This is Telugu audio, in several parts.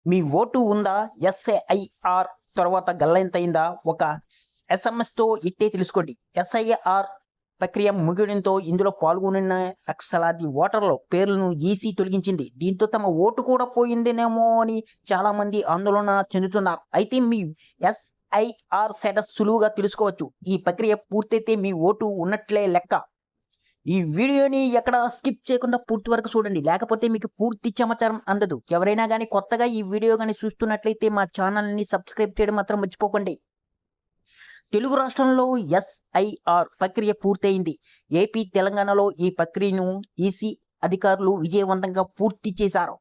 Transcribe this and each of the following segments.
మీ ఓటు ఉందా? ఎస్ఐఆర్ తర్వాత గల్లంతయిందా? ఒక ఎస్ఎంఎస్తో ఇట్టే తెలుసుకోండి. ఎస్ఐఆర్ ప్రక్రియ ముగియడంతో ఇందులో పాల్గొనిన లక్షలాది ఓటర్ల పేర్లను ఈసీ తొలగించింది. దీంతో తమ ఓటు కూడా పోయిందేనేమో అని చాలా మంది ఆందోళన చెందుతున్నారు. అయితే మీ ఎస్ఐఆర్ స్టేటస్ సులువుగా తెలుసుకోవచ్చు. ఈ ప్రక్రియ పూర్తయితే మీ ఓటు ఉన్నట్లే లెక్క. ఈ వీడియోని ఎక్కడ స్కిప్ చేయకుండా పూర్తి వరకు చూడండి, లేకపోతే మీకు పూర్తి సమాచారం అందదు. ఎవరైనా కానీ కొత్తగా ఈ వీడియో కానీ చూస్తున్నట్లయితే మా ఛానల్ని సబ్స్క్రైబ్ చేయడం మాత్రం మర్చిపోకండి. తెలుగు రాష్ట్రంలో ఎస్ఐఆర్ ప్రక్రియ పూర్తయింది. ఏపీ, తెలంగాణలో ఈ ప్రక్రియను ఈసీ అధికారులు విజయవంతంగా పూర్తి చేశారు.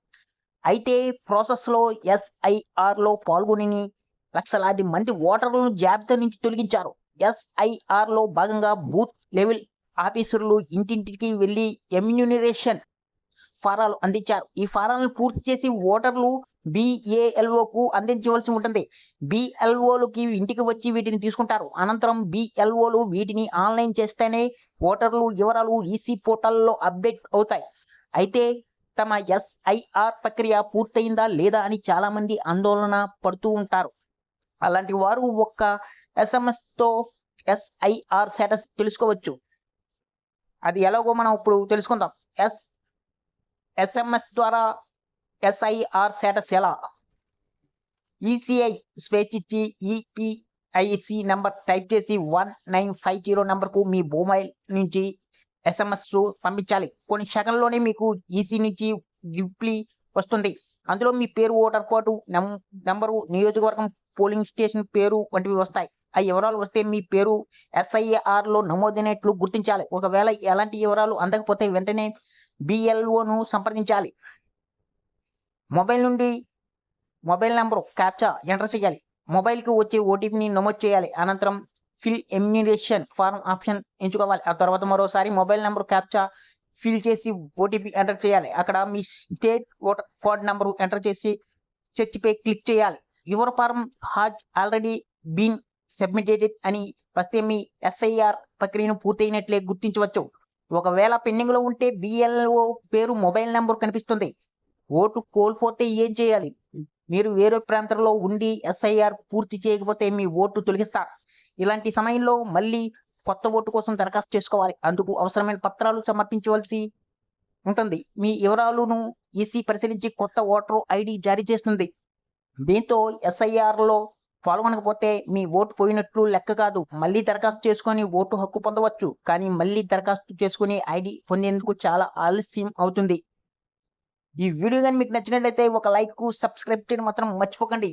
అయితే ప్రాసెస్లో ఎస్ఐఆర్లో పాల్గొని లక్షలాది మంది ఓటర్లను జాబితా నుంచి తొలగించారు. ఎస్ఐఆర్లో భాగంగా బూత్ లెవెల్ ఆఫీసర్లు ఇంటింటికి వెళ్ళి ఎమ్యూనరేషన్ ఫారాలు అందించారు. ఈ ఫారాలను పూర్తి చేసి ఓటర్లు బిఏఎల్ఓకు అందించవలసి ఉంటుంది. బిఎల్ఓలకి ఇంటికి వచ్చి వీటిని తీసుకుంటారు. అనంతరం బిఎల్ఓలు వీటిని ఆన్లైన్ చేస్తేనే ఓటర్లు వివరాలు ఈసీ పోర్టల్లో అప్డేట్ అవుతాయి. అయితే తమ ఎస్ఐఆర్ ప్రక్రియ పూర్తయిందా లేదా అని చాలా మంది ఆందోళన పడుతూ ఉంటారు. అలాంటి వారు ఒక్క ఎస్ఎంఎస్తో ఎస్ఐఆర్ స్టేటస్ తెలుసుకోవచ్చు. అది ఎలాగో మనం ఇప్పుడు తెలుసుకుందాం. ఎస్ఎంఎస్ ద్వారా ఎస్ఐఆర్ స్టేటస్ ఎలా? ఈసీఐ స్వేచ్ఛ ఇచ్చి ఈపీఐసి నెంబర్ టైప్ చేసి 1950 నెంబర్కు మీ మొబైల్ నుంచి ఎస్ఎంఎస్ పంపించాలి. కొన్ని సెకండ్లోనే మీకు ఈసీ నుంచి రిప్లై వస్తుంది. అందులో మీ పేరు, ఓటర్ కార్డు నెంబరు, నియోజకవర్గం, పోలింగ్ స్టేషన్ పేరు వంటివి వస్తాయి. ఆ వివరాలు వస్తే మీ పేరు ఎస్ఐఆర్లో నమోదైనట్లు గుర్తించాలి. ఒకవేళ ఎలాంటి వివరాలు అందకపోతే వెంటనే బిఎల్ఓను సంప్రదించాలి. మొబైల్ నుండి మొబైల్ నెంబరు క్యాప్చా ఎంటర్ చేయాలి. మొబైల్కి వచ్చే ఓటీపీని నమోదు చేయాలి. అనంతరం ఫిల్ ఎమ్యూనరేషన్ ఫారం ఆప్షన్ ఎంచుకోవాలి. ఆ తర్వాత మరోసారి మొబైల్ నెంబరు క్యాప్చా ఫిల్ చేసి ఓటీపీ ఎంటర్ చేయాలి. అక్కడ మీ state voter card number enter చేసి సెర్చ్పై క్లిక్ చేయాలి. Your form has already been submitted అని వస్తే మీ ఎస్ఐఆర్ ప్రక్రియను పూర్తయినట్లే గుర్తించవచ్చు. ఒకవేళ పెండింగ్లో ఉంటే బిఎల్ఓ పేరు, మొబైల్ నెంబర్ కనిపిస్తుంది. ఓటు కోల్పోతే ఏం చేయాలి? మీరు వేరే ప్రాంతంలో ఉండి ఎస్ఐఆర్ పూర్తి చేయకపోతే మీ ఓటు తొలగిస్తారు. ఇలాంటి సమయంలో మళ్ళీ కొత్త ఓటు కోసం దరఖాస్తు చేసుకోవాలి. అందుకు అవసరమైన పత్రాలు సమర్పించవలసి ఉంటుంది. మీ వివరాలను ఈసీ పరిశీలించి కొత్త ఓటర్ ఐడి జారీ చేస్తుంది. దీంతో ఎస్ఐఆర్లో పాల్గొనకపోతే మీ ఓటు పోయినట్లు లెక్క కాదు. మళ్ళీ దరఖాస్తు చేసుకొని ఓటు హక్కు పొందవచ్చు. కానీ మళ్ళీ దరఖాస్తు చేసుకుని ఐడి పొందేందుకు చాలా ఆలస్యం అవుతుంది. ఈ వీడియో కానీ మీకు నచ్చినట్లయితే ఒక లైక్, సబ్స్క్రైబ్ చేయడం మాత్రం మర్చిపోకండి.